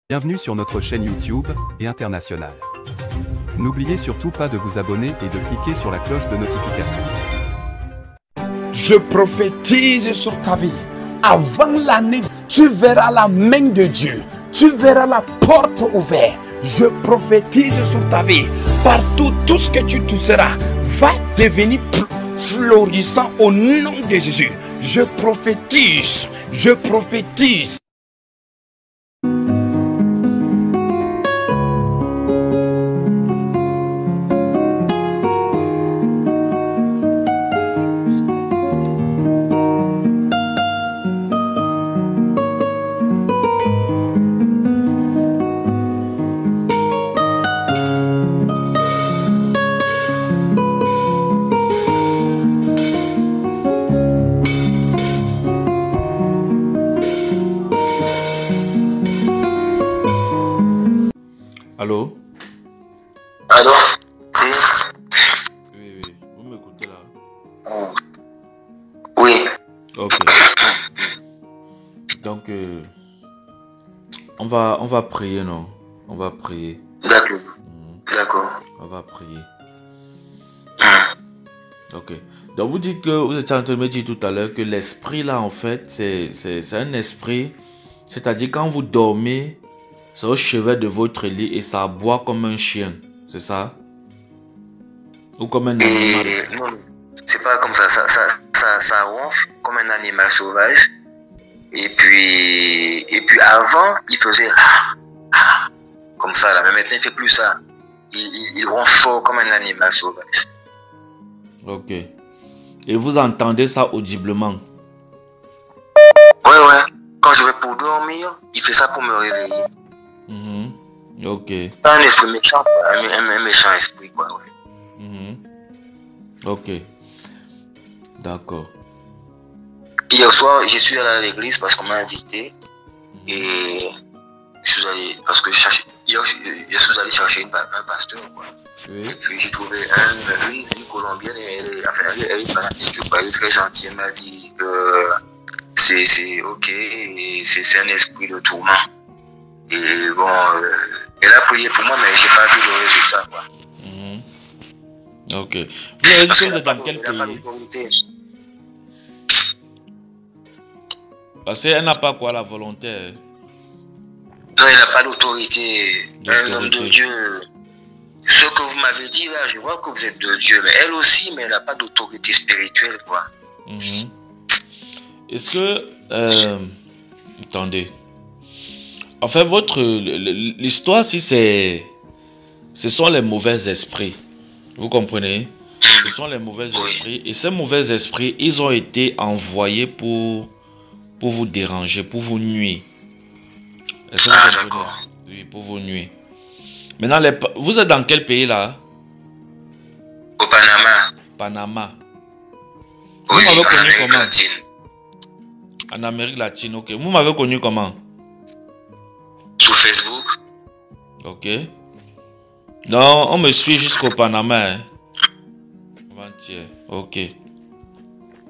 Bienvenue sur notre chaîne YouTube et internationale. N'oubliez surtout pas de vous abonner et de cliquer sur la cloche de notification. Je prophétise sur ta vie. Avant l'année, tu verras la main de Dieu. Tu verras la porte ouverte. Je prophétise sur ta vie. Partout, tout ce que tu toucheras va devenir florissant au nom de Jésus. Je prophétise. Je prophétise. Allô? Allô? Oui, vous m'écoutez là? Oui. Ok. Donc, on va prier, non? On va prier. D'accord. D'accord. On va prier. Ok. Donc, vous dites que vous étiez en train de me dire tout à l'heure que l'esprit là, en fait, c'est un esprit. C'est-à-dire, quand vous dormez, c'est au chevet de votre lit et ça aboie comme un chien. C'est ça? Ou comme un animal? Non, c'est pas comme ça. Ça ronfle comme un animal sauvage. Et puis avant, il faisait comme ça là. Mais maintenant, il fait plus ça. Il ronfle fort comme un animal sauvage. Ok. Et vous entendez ça audiblement? Ouais. Quand je vais pour dormir, il fait ça pour me réveiller. Ok. C'est un esprit méchant, un méchant esprit, quoi. Ouais. Ok. D'accord. Hier soir, je suis allé à l'église parce qu'on m'a invité. Et je suis allé, parce que hier, je suis allé chercher un pasteur, quoi. Oui. Et puis j'ai trouvé une Colombienne, elle est fanatique, elle est très gentille, elle m'a dit que c'est ok, et c'est un esprit de tourment. Et bon, elle a prié pour moi, mais j'ai pas vu le résultat, quoi. Ok. Vous avez dit que vous êtes dans quel pays? Parce qu'elle n'a pas quoi la volonté. Non, il n'a pas d'autorité. Un homme de Dieu. Ce que vous m'avez dit là, je vois que vous êtes de Dieu, mais elle aussi, mais elle n'a pas d'autorité spirituelle, quoi. Est-ce que... attendez. En fait, l'histoire, si ce sont les mauvais esprits. Vous comprenez? Ce sont les mauvais esprits. Et ces mauvais esprits, ils ont été envoyés pour vous déranger, pour vous nuire. Est-ce que vous comprenez? D'accord. Oui, pour vous nuire. Maintenant, vous êtes dans quel pays là? Au Panama. Panama. Oui, vous m'avez en connu Amérique comment? latine. En Amérique latine, ok. Vous m'avez connu comment? Sur Facebook. Ok. Non, on me suit jusqu'au Panama. Hein? Avant-hier. Ok. Oui.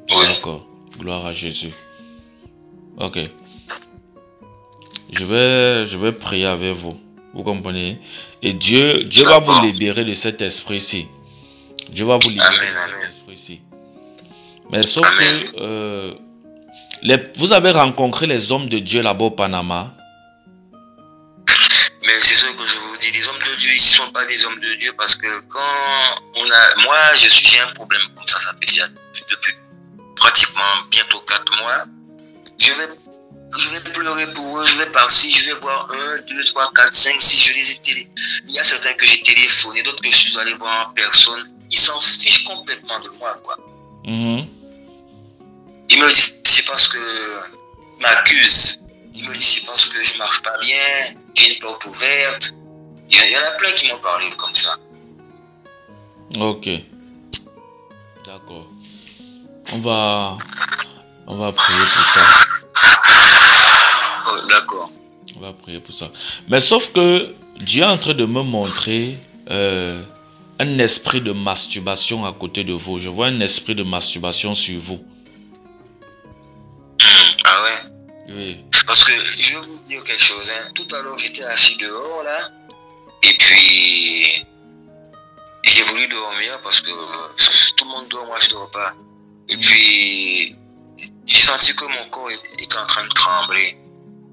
D'accord. Gloire à Jésus. Ok. Je vais prier avec vous. Vous comprenez? Et Dieu va vous libérer de cet esprit-ci. Dieu va vous libérer de cet esprit-ci. Mais sauf que vous avez rencontré les hommes de Dieu là-bas au Panama. Mais c'est ce que je vous dis, les hommes de Dieu ici ne sont pas des hommes de Dieu parce que moi, j'ai un problème comme ça fait déjà depuis pratiquement bientôt 4 mois. Je vais pleurer pour eux, je vais par-ci, je vais voir 1, 2, 3, 4, 5, 6, je les ai télé. Il y a certains que j'ai téléphoné, d'autres que je suis allé voir en personne. Ils s'en fichent complètement de moi, quoi. Ils me disent c'est parce que ils m'accusent. Ils me disent c'est parce que je marche pas bien, j'ai une porte ouverte. Il y en a plein qui m'ont parlé comme ça. Ok. D'accord. On va prier pour ça. Oh, d'accord. On va prier pour ça. Mais sauf que Dieu est en train de me montrer un esprit de masturbation à côté de vous. Je vois un esprit de masturbation sur vous. Ah ouais? Oui. parce que je vais vous dire quelque chose. Hein. Tout à l'heure, j'étais assis dehors, là. Et puis, j'ai voulu dormir parce que tout le monde dort, moi je dors pas. Et puis, j'ai senti que mon corps était en train de trembler.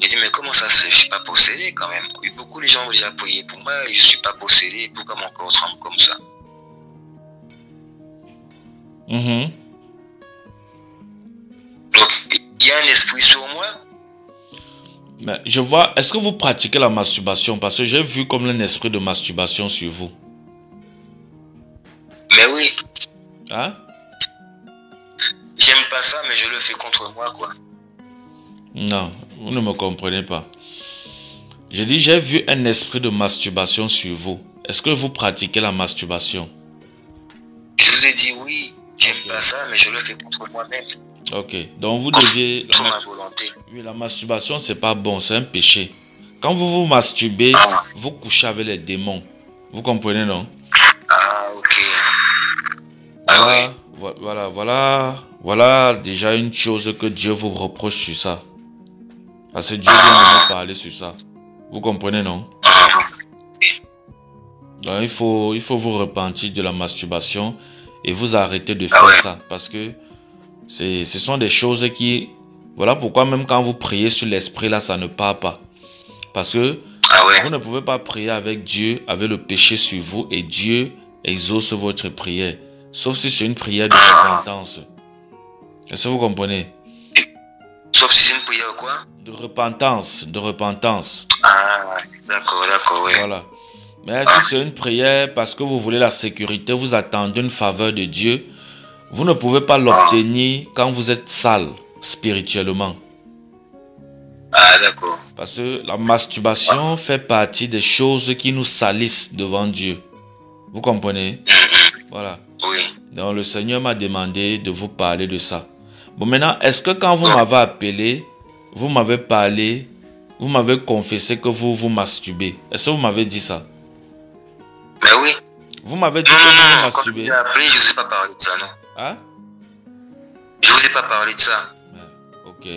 J'ai dit, mais comment ça se fait? Je suis pas possédé quand même. Et beaucoup de gens ont déjà prié pour moi, je suis pas possédé. Pourquoi mon corps tremble comme ça? Donc, il y a un esprit sur moi. Mais je vois, est-ce que vous pratiquez la masturbation? Parce que j'ai vu comme un esprit de masturbation sur vous. Mais oui. Hein? J'aime pas ça, mais je le fais contre moi, quoi. Non, vous ne me comprenez pas. Je dis, j'ai vu un esprit de masturbation sur vous. Est-ce que vous pratiquez la masturbation? Je vous ai dit oui, j'aime pas ça, mais je le fais contre moi-même. Ok, donc vous deviez... Contre ma volonté. Oui, la masturbation, c'est pas bon, c'est un péché. Quand vous vous masturbez, vous couchez avec les démons. Vous comprenez, non? Ah, ok. Ah oui. Voilà déjà une chose que Dieu vous reproche sur ça. Parce que Dieu vient de nous parler sur ça. Vous comprenez, non? Donc, il faut vous repentir de la masturbation et vous arrêter de faire ça. Parce que ce sont des choses qui... Voilà pourquoi même quand vous priez sur l'esprit, là, ça ne part pas. Parce que vous ne pouvez pas prier avec Dieu, avec le péché sur vous, et Dieu exauce votre prière. Sauf si c'est une prière de repentance. Est-ce que vous comprenez? Sauf si c'est une prière quoi? De repentance, de repentance. Ah, d'accord, oui. Voilà. Mais si c'est une prière parce que vous voulez la sécurité, vous attendez une faveur de Dieu, vous ne pouvez pas l'obtenir quand vous êtes sale spirituellement. Ah, d'accord. Parce que la masturbation fait partie des choses qui nous salissent devant Dieu. Vous comprenez? Voilà. Oui. Donc le Seigneur m'a demandé de vous parler de ça. Bon, maintenant, est-ce que quand vous m'avez appelé, vous m'avez parlé, vous m'avez confessé que vous vous masturbez? Est-ce que vous m'avez dit ça? Mais oui. Vous m'avez dit que vous vous masturbez? Quand appelé, je ne vous ai pas parlé de ça, non? Hein? Je ne vous ai pas parlé de ça. Ok.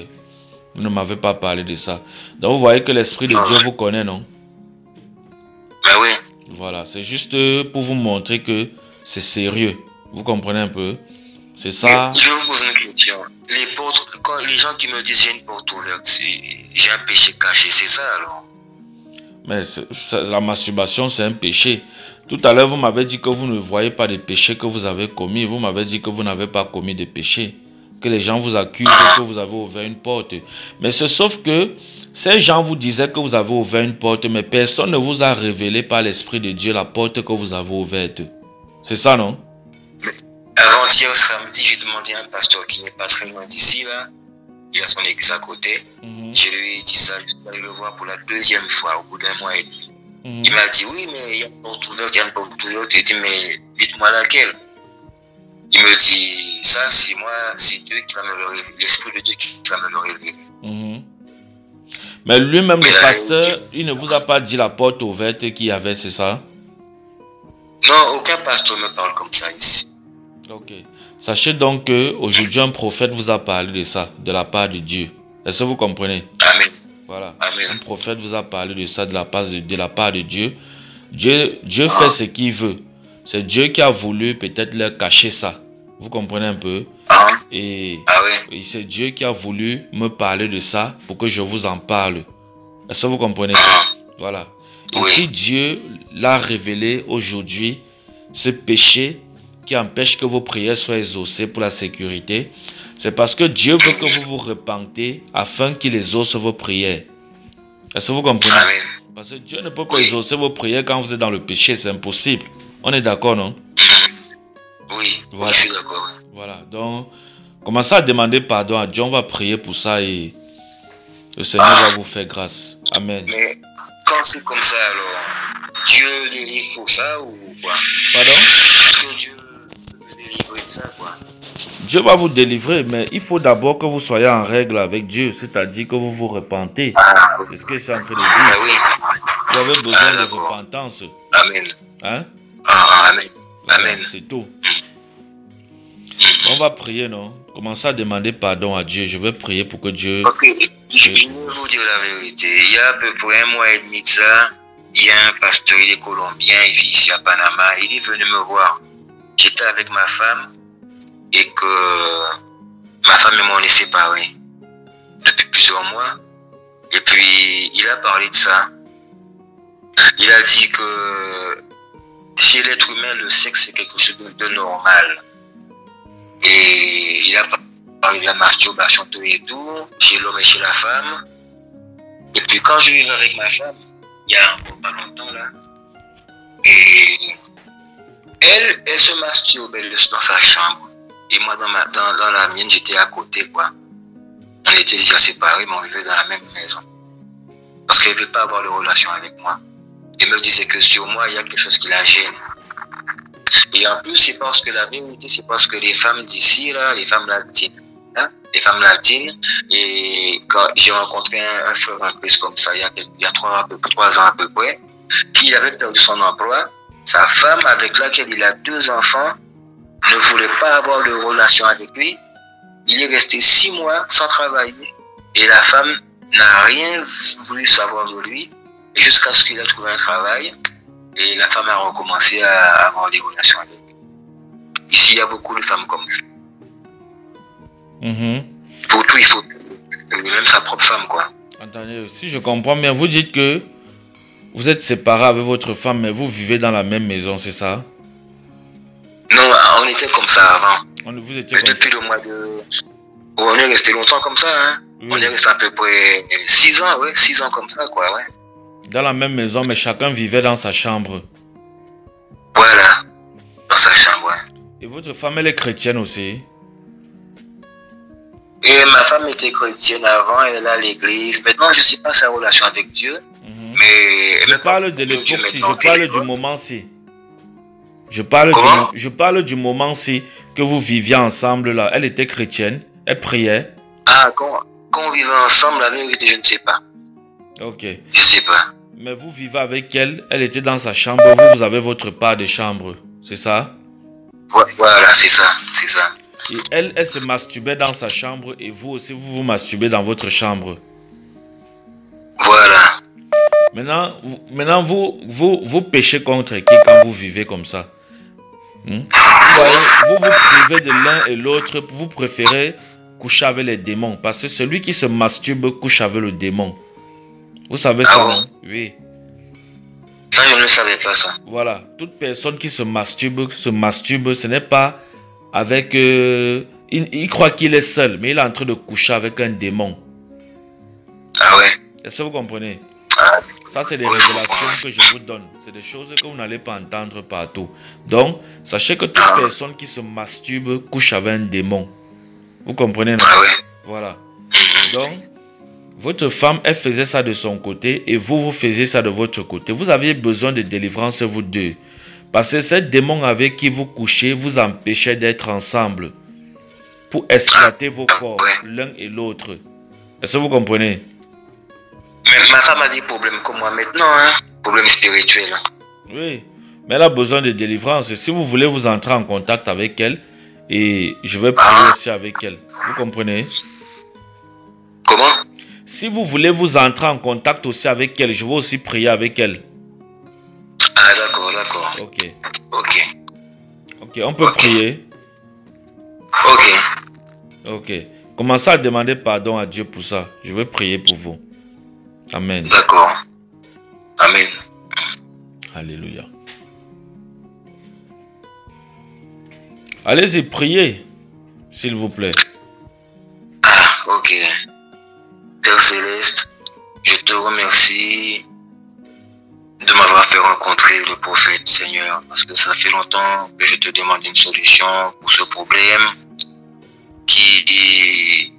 Vous ne m'avez pas parlé de ça. Donc vous voyez que l'Esprit de Dieu vous connaît, non? Mais oui. Voilà, c'est juste pour vous montrer que c'est sérieux. Vous comprenez un peu? C'est ça. Je vous pose une question. Quand les gens qui me disent j'ai une porte ouverte, j'ai un péché caché, c'est ça alors? Mais la masturbation, c'est un péché. Tout à l'heure, vous m'avez dit que vous ne voyez pas de péché que vous avez commis. Vous m'avez dit que vous n'avez pas commis de péché. Que les gens vous accusent que vous avez ouvert une porte. Mais c'est sauf que ces gens vous disaient que vous avez ouvert une porte, mais personne ne vous a révélé par l'Esprit de Dieu la porte que vous avez ouverte. C'est ça, non? Avant-hier samedi, j'ai demandé à un pasteur qui n'est pas très loin d'ici, là. Il a son église à côté. Je lui ai dit ça, je vais aller le voir pour la deuxième fois au bout d'un mois et demi. Il m'a dit oui, mais il y a une porte ouverte, il y a une porte ouverte. J'ai dit mais dites-moi laquelle. Il me dit ça, c'est moi, c'est Dieu qui va me le révéler, l'Esprit de Dieu qui va me le révéler. Mais lui-même, le pasteur, il ne vous a pas dit la porte ouverte qu'il y avait, c'est ça? Non, aucun pasteur ne parle comme ça ici. Ok. Sachez donc qu'aujourd'hui, un prophète vous a parlé de ça, de la part de Dieu. Est-ce que vous comprenez? Amen. Voilà. Amen. Un prophète vous a parlé de ça, de la part de Dieu. Dieu fait ce qu'il veut. C'est Dieu qui a voulu peut-être leur cacher ça. Vous comprenez un peu? Et c'est Dieu qui a voulu me parler de ça pour que je vous en parle. Est-ce que vous comprenez? Voilà. Et si Dieu l'a révélé aujourd'hui, ce péché qui empêche que vos prières soient exaucées pour la sécurité, c'est parce que Dieu veut que vous vous repentez afin qu'il exauce vos prières. Est-ce que vous comprenez? Parce que Dieu ne peut pas exaucer vos prières quand vous êtes dans le péché, c'est impossible. On est d'accord, non? Oui, voilà. Je suis d'accord. Voilà, donc commencez à demander pardon à Dieu, on va prier pour ça et le Seigneur va vous faire grâce. Amen. Mais quand c'est comme ça, alors, Dieu délivre pour ça ou quoi? Pardon? Est-ce que Dieu peut délivrer de ça, quoi? Dieu va vous délivrer, mais il faut d'abord que vous soyez en règle avec Dieu, c'est-à-dire que vous vous repentez. C'est ce que c'est en train de dire. Oui. Vous avez besoin de repentance. Amen. Hein? Amen. Amen. C'est tout. On va prier, non? Commencez à demander pardon à Dieu. Je vais prier pour que Dieu... Ok. Je vais vous dire la vérité. Il y a à peu près 1 mois et demi de ça, il y a un pasteur, il est colombien, il vit ici à Panama. Il est venu me voir. J'étais avec ma femme et que ma femme et moi on est séparés depuis plusieurs mois. Et puis il a parlé de ça. Il a dit que chez l'être humain, le sexe c'est quelque chose de normal. Et il a parlé de la masturbation tout et tout, chez l'homme et chez la femme. Et puis quand je vivais avec ma femme, il y a pas longtemps là, et elle se masturbait dans sa chambre. Et moi dans la mienne, j'étais à côté quoi. On était déjà séparés, mais on vivait dans la même maison. Parce qu'elle ne veut pas avoir de relation avec moi. Elle me disait que sur moi, il y a quelque chose qui la gêne. Et en plus, c'est parce que la vérité, c'est parce que les femmes d'ici, là, les femmes latines, et quand j'ai rencontré un frère en Christ comme ça, il y a 3 ans à peu près, qui avait perdu son emploi, sa femme avec laquelle il a 2 enfants ne voulait pas avoir de relation avec lui. Il est resté 6 mois sans travailler et la femme n'a rien voulu savoir de lui jusqu'à ce qu'il ait trouvé un travail et la femme a recommencé à avoir des relations avec lui. Ici, il y a beaucoup de femmes comme ça. Pour tout, il faut même sa propre femme, quoi. Attendez, si je comprends bien, vous dites que vous êtes séparés avec votre femme, mais vous vivez dans la même maison, c'est ça? Non, on était comme ça avant. Vous étiez mais comme depuis ça. le mois de... On est resté longtemps comme ça, hein. Oui. On est resté à peu près 6 ans, ouais, 6 ans comme ça, quoi, ouais. Dans la même maison, mais chacun vivait dans sa chambre. Voilà, dans sa chambre, ouais. Et votre femme, elle est chrétienne aussi? Et ma femme était chrétienne avant, elle est à l'église. Maintenant, je ne sais pas sa relation avec Dieu, mais... Je parle de l'époque-ci, je parle du moment-ci. Je parle du moment-ci que vous viviez ensemble là. Elle était chrétienne, elle priait. Ah, quand on vivait ensemble, la vérité, je ne sais pas. Ok. Je ne sais pas. Mais vous vivez avec elle, elle était dans sa chambre, vous avez votre part de chambre, c'est ça? Voilà, c'est ça, c'est ça. Et elle se masturbait dans sa chambre et vous aussi, vous masturbez dans votre chambre. Voilà. Maintenant vous péchez contre qui quand vous vivez comme ça? Vous privez de l'un et l'autre, vous préférez coucher avec les démons. Parce que celui qui se masturbe couche avec le démon. Vous savez ça, bon? non? Oui. Ça, je ne savais pas ça. Voilà. Toute personne qui se masturbe, ce n'est pas avec... il croit qu'il est seul, mais il est en train de coucher avec un démon. Ah ouais? Est-ce que vous comprenez? Ah. Ça, c'est des révélations que je vous donne. C'est des choses que vous n'allez pas entendre partout. Donc, sachez que toute personne qui se masturbe couche avec un démon. Vous comprenez, non? Ah ouais? Voilà. Donc, votre femme, elle faisait ça de son côté et vous faisiez ça de votre côté. Vous aviez besoin de délivrance, vous deux. Parce que ce démon avec qui vous couchez vous empêchait d'être ensemble pour exploiter vos corps, l'un et l'autre. Est-ce que vous comprenez? Mais ma femme a des problèmes comme moi maintenant, hein? Problèmes spirituels. Oui, mais elle a besoin de délivrance. Si vous voulez vous entrer en contact avec elle, et je vais prier aussi avec elle. Vous comprenez? Comment? Si vous voulez vous entrer en contact aussi avec elle, je vais aussi prier avec elle. Ah d'accord, d'accord. Ok. Ok. Ok, on peut prier. Ok. Ok. Commencez à demander pardon à Dieu pour ça. Je vais prier pour vous. Amen. D'accord. Amen. Alléluia. Allez-y, priez, s'il vous plaît. Ah, ok. Père Céleste, je te remercie de m'avoir fait rencontrer le prophète, Seigneur, parce que ça fait longtemps que je te demande une solution pour ce problème qui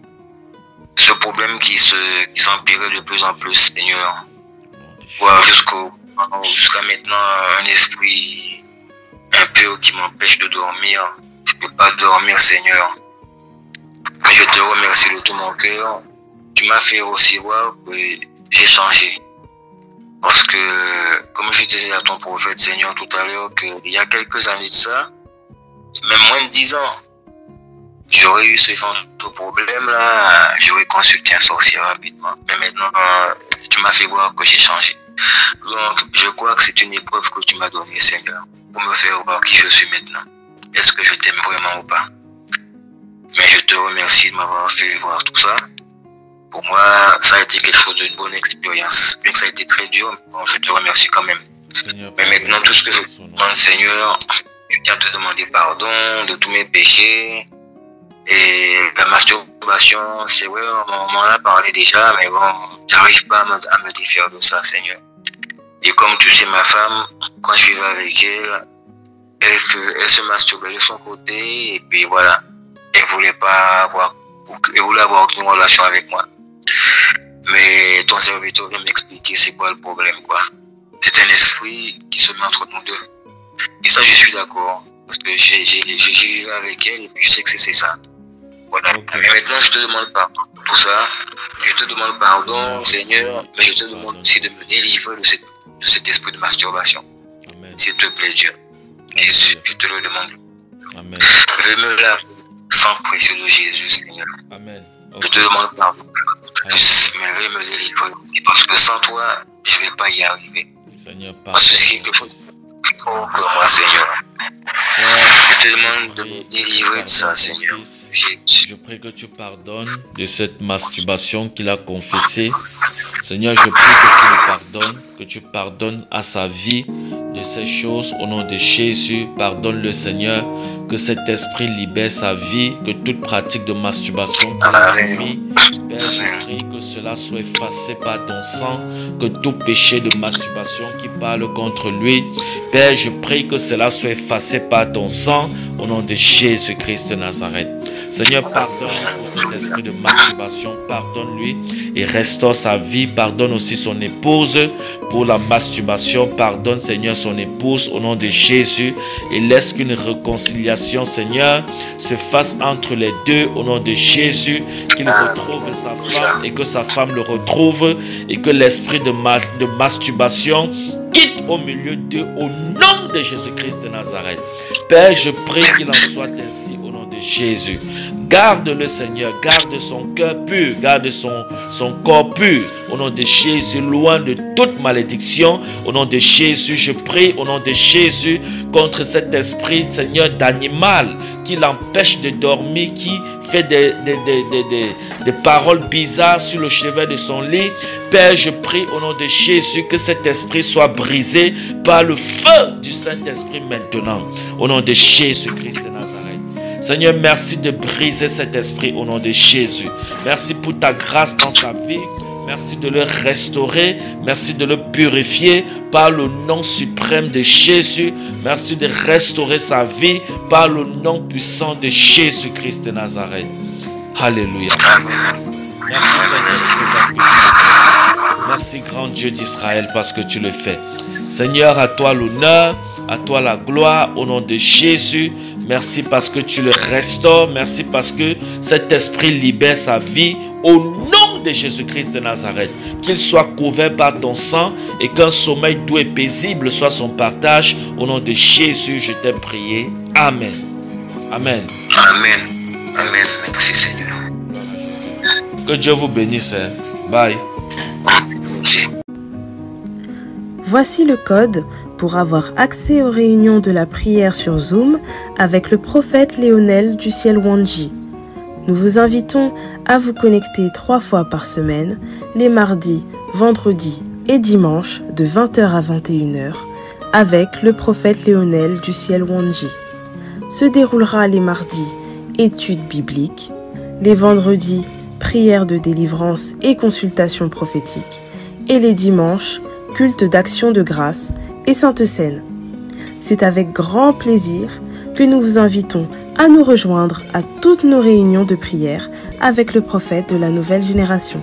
s'empirait de plus en plus, Seigneur. Voir jusqu'à maintenant un esprit impur qui m'empêche de dormir. Je ne peux pas dormir, Seigneur. Mais je te remercie de tout mon cœur. Tu m'as fait aussi voir que j'ai changé. Parce que, comme je disais à ton prophète, Seigneur, tout à l'heure, qu'il y a quelques années de ça, même moins de 10 ans, j'aurais eu ce genre de problème là, j'aurais consulté un sorcier rapidement. Mais maintenant, tu m'as fait voir que j'ai changé. Donc, je crois que c'est une épreuve que tu m'as donnée, Seigneur, pour me faire voir qui je suis maintenant. Est-ce que je t'aime vraiment ou pas? Mais je te remercie de m'avoir fait voir tout ça. Pour moi, ça a été quelque chose d'une bonne expérience. Bien que ça a été très dur, mais bon, je te remercie quand même. Seigneur, Mais maintenant, tout ce que je demande, Seigneur, je viens te demander pardon de tous mes péchés. Et la masturbation, c'est vrai, on m'en a parlé déjà, mais bon, j'arrive pas à me défaire de ça, Seigneur. Et comme tu sais, ma femme, quand je vivais avec elle, elle se masturbait de son côté, et puis voilà, elle voulait avoir aucune relation avec moi. Mais ton serviteur vient m'expliquer c'est quoi le problème, quoi. C'est un esprit qui se met entre nous deux. Et ça, je suis d'accord, parce que j'ai vécu avec elle, et puis je sais que c'est ça. Voilà. Okay. Et maintenant, je te demande pardon pour tout ça. Je te demande pardon, Seigneur, mais je te demande aussi de me délivrer de cet esprit de masturbation. S'il te plaît, Dieu. Et je te le demande. Amen. Je me lave sans précieux de Jésus, Seigneur. Amen. Okay. Je te demande pardon. Mais je me délivrer. Parce que sans toi, je ne vais pas y arriver. Seigneur, pardon. Parce que c'est quelque chose de plus fort que moi, Seigneur. Je te demande de me délivrer de ça, Seigneur. Je prie que tu pardonnes de cette masturbation qu'il a confessée. Seigneur, je prie que tu le pardonnes, que tu pardonnes à sa vie de ces choses au nom de Jésus. Pardonne-le, Seigneur, que cet esprit libère sa vie, que toute pratique de masturbation pour l'ennemi, Père, je prie que cela soit effacé par ton sang, que tout péché de masturbation qui parle contre lui, Père, je prie que cela soit effacé par ton sang au nom de Jésus-Christ de Nazareth. Seigneur, pardonne pour cet esprit de masturbation, pardonne-lui et restaure sa vie, pardonne aussi son épouse pour la masturbation, pardonne Seigneur son épouse au nom de Jésus et laisse qu'une réconciliation Seigneur se fasse entre les deux au nom de Jésus, qu'il retrouve sa femme et que sa femme le retrouve et que l'esprit de masturbation quitte au milieu d'eux au nom de Jésus-Christ de Nazareth. Père, je prie qu'il en soit ainsi au nom de Jésus. Garde le Seigneur, garde son cœur pur, garde son corps pur. Au nom de Jésus, loin de toute malédiction. Au nom de Jésus, je prie au nom de Jésus contre cet esprit, Seigneur, d'animal qui l'empêche de dormir, qui fait des paroles bizarres sur le chevet de son lit. Père, je prie au nom de Jésus que cet esprit soit brisé par le feu du Saint-Esprit maintenant. Au nom de Jésus-Christ de Nazareth. Seigneur, merci de briser cet esprit au nom de Jésus. Merci pour ta grâce dans sa vie. Merci de le restaurer. Merci de le purifier par le nom suprême de Jésus. Merci de restaurer sa vie par le nom puissant de Jésus-Christ de Nazareth. Alléluia. Merci Saint-Esprit parce que tu le fais. Merci grand Dieu d'Israël parce que tu le fais. Seigneur, à toi l'honneur, à toi la gloire au nom de Jésus. Merci parce que tu le restaures. Merci parce que cet esprit libère sa vie au nom de Jésus-Christ de Nazareth. Qu'il soit couvert par ton sang et qu'un sommeil doux et paisible soit son partage. Au nom de Jésus, je t'ai prié. Amen. Amen. Amen. Amen. Merci Seigneur. Que Dieu vous bénisse. Bye. Voici le code pour avoir accès aux réunions de la prière sur Zoom avec le prophète Léonel du Ciel Wanji. Nous vous invitons à vous connecter 3 fois par semaine, les mardis, vendredis et dimanches de 20h à 21h avec le prophète Léonel du Ciel Wanji. Se déroulera les mardis, études bibliques, les vendredis, prières de délivrance et consultations prophétiques, et les dimanches, culte d'action de grâce et Sainte Seine. C'est avec grand plaisir que nous vous invitons à nous rejoindre à toutes nos réunions de prière avec le prophète de la nouvelle génération.